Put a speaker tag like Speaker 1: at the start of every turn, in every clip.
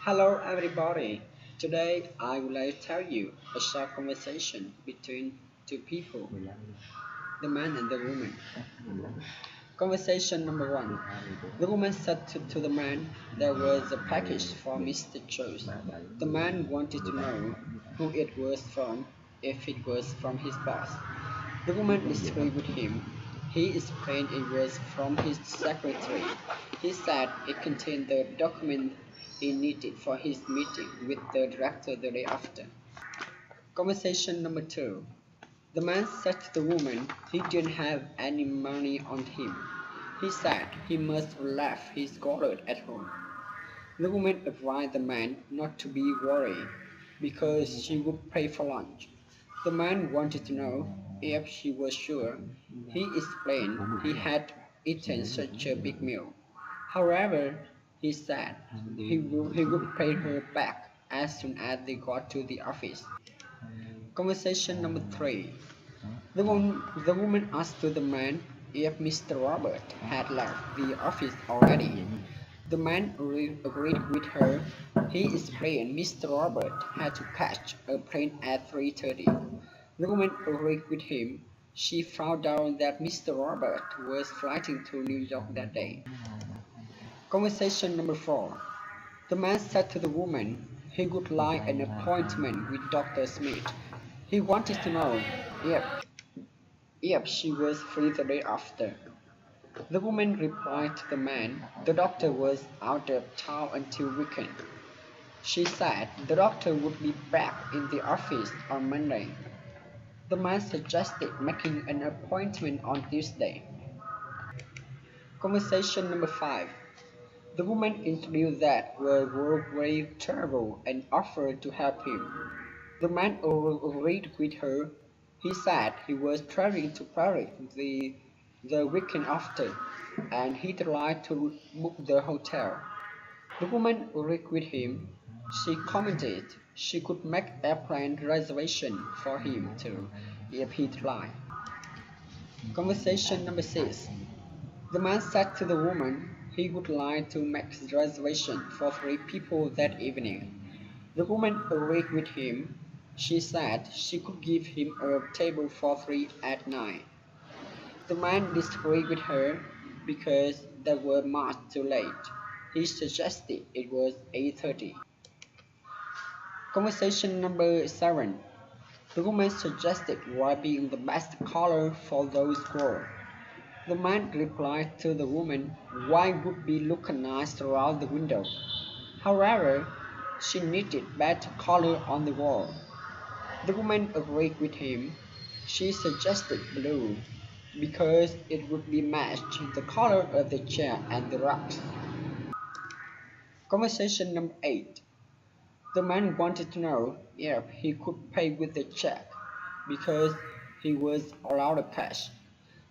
Speaker 1: Hello everybody. Today I would like to tell you a short conversation between two people, the man and the woman. Conversation number one. The woman said to the man there was a package for Mr. Jones. The man wanted to know who it was from, if it was from his boss. The woman disagreed with him. He explained it was from his secretary. He said it contained the document he needed for his meeting with the director the day after. Conversation number two. The man said to the woman he didn't have any money on him. He said he must have left his wallet at home. The woman advised the man not to be worried because she would pay for lunch. The man wanted to know if she was sure. He explained he had eaten such a big meal. However, he said he would pay her back as soon as they got to the office. Conversation number three. The woman asked the man if Mr. Robert had left the office already. The man agreed with her. He explained Mr. Robert had to catch a plane at 3:30. The woman agreed with him. She found out that Mr. Robert was flying to New York that day. Conversation number four. The man said to the woman he would like an appointment with Dr. Smith. He wanted to know if, if she was free the day after. The woman replied to the man the doctor was out of town until weekend. She said the doctor would be back in the office on Monday. The man suggested making an appointment on Tuesday. Conversation number five. The woman introduced that were very terrible and offered to help him. The man agreed with her. He said he was traveling to Paris the weekend after, and he tried to book the hotel. The woman agreed with him. She commented she could make airplane reservation for him too if he tried. Conversation number six. The man said to the woman he would like to make reservation for three people that evening. The woman agreed with him. She said she could give him a table for three at night. The man disagreed with her because they were much too late. He suggested it was 8:30. Conversation number seven. The woman suggested white being the best color for those girls. The man replied to the woman white would be look nice throughout the window. However, she needed better color on the wall. The woman agreed with him. She suggested blue because it would be matched the color of the chair and the rugs. Conversation number 8. The man wanted to know if he could pay with a check because he was allowed cash.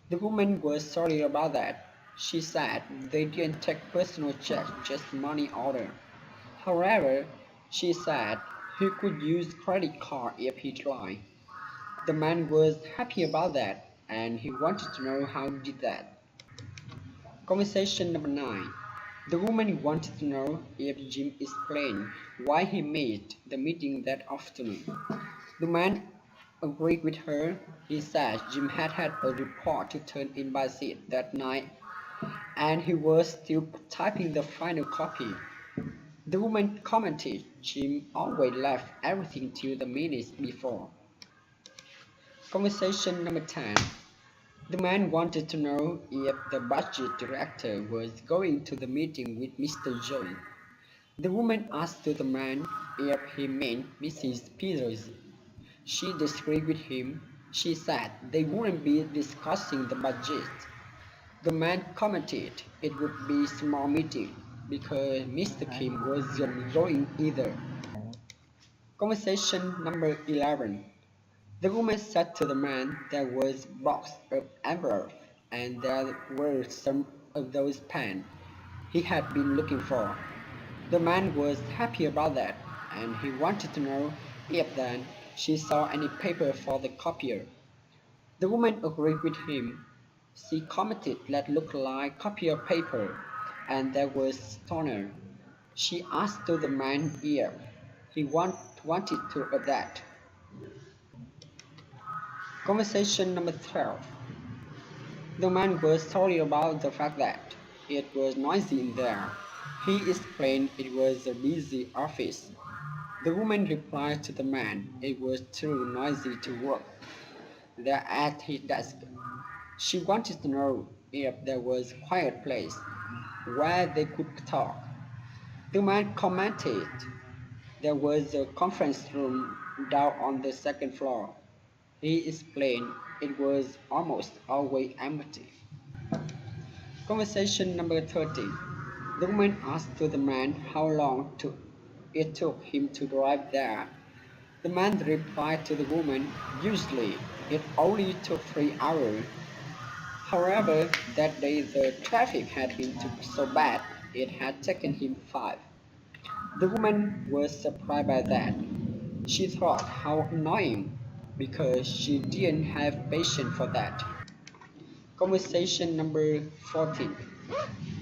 Speaker 1: The woman was sorry about that. She said they didn't take personal checks, just money order. However, she said he could use credit card if he tried. The man was happy about that and he wanted to know how he did that. Conversation number 9. The woman wanted to know if Jim explained why he made the meeting that afternoon. The man agreed with her. He said Jim had a report to turn in by 6 that night and he was still typing the final copy. The woman commented Jim always left everything till the minutes before. Conversation number 10. The man wanted to know if the budget director was going to the meeting with Mr. Jones. The woman asked the man if he meant Mrs. Peters. She disagreed with him. She said they wouldn't be discussing the budget. The man commented it would be a small meeting because Mr. Kim wasn't going either. Conversation number 11. The woman said to the man there was a box of envelopes and there were some of those pens he had been looking for. The man was happy about that and he wanted to know if then she saw any paper for the copier. The woman agreed with him. She commented that looked like copier paper and there was toner. She asked to the man if he wanted to adapt. Conversation number 12. The man was sorry about the fact that it was noisy in there. He explained it was a busy office. The woman replied to the man it was too noisy to work there at his desk. She wanted to know if there was a quiet place where they could talk. The man commented there was a conference room down on the second floor. He explained it was almost always empty. Conversation number 13. The woman asked the man how long it took him to drive there. The man replied to the woman, usually it only took 3 hours. However, that day the traffic had been so bad it had taken him 5. The woman was surprised by that. She thought how annoying because she didn't have patience for that. Conversation number 14.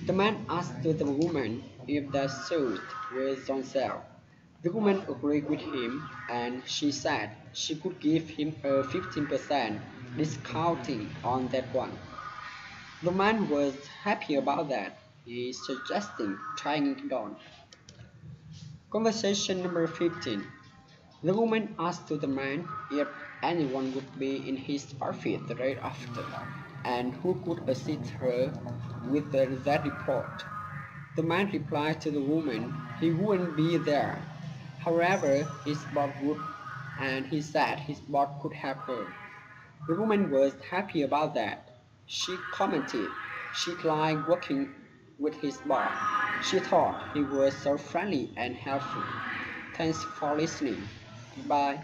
Speaker 1: The man asked the woman if the suit was on sale. The woman agreed with him and she said she could give him a 15% discounting on that one. The man was happy about that. He suggested trying it on. Conversation number 15. The woman asked the man if anyone would be in his office right after and who could assist her with that report. The man replied to the woman he wouldn't be there. However, his boss would, and he said his boss could help her. The woman was happy about that. She commented she liked working with his boss. She thought he was so friendly and helpful. Thanks for listening. Bye.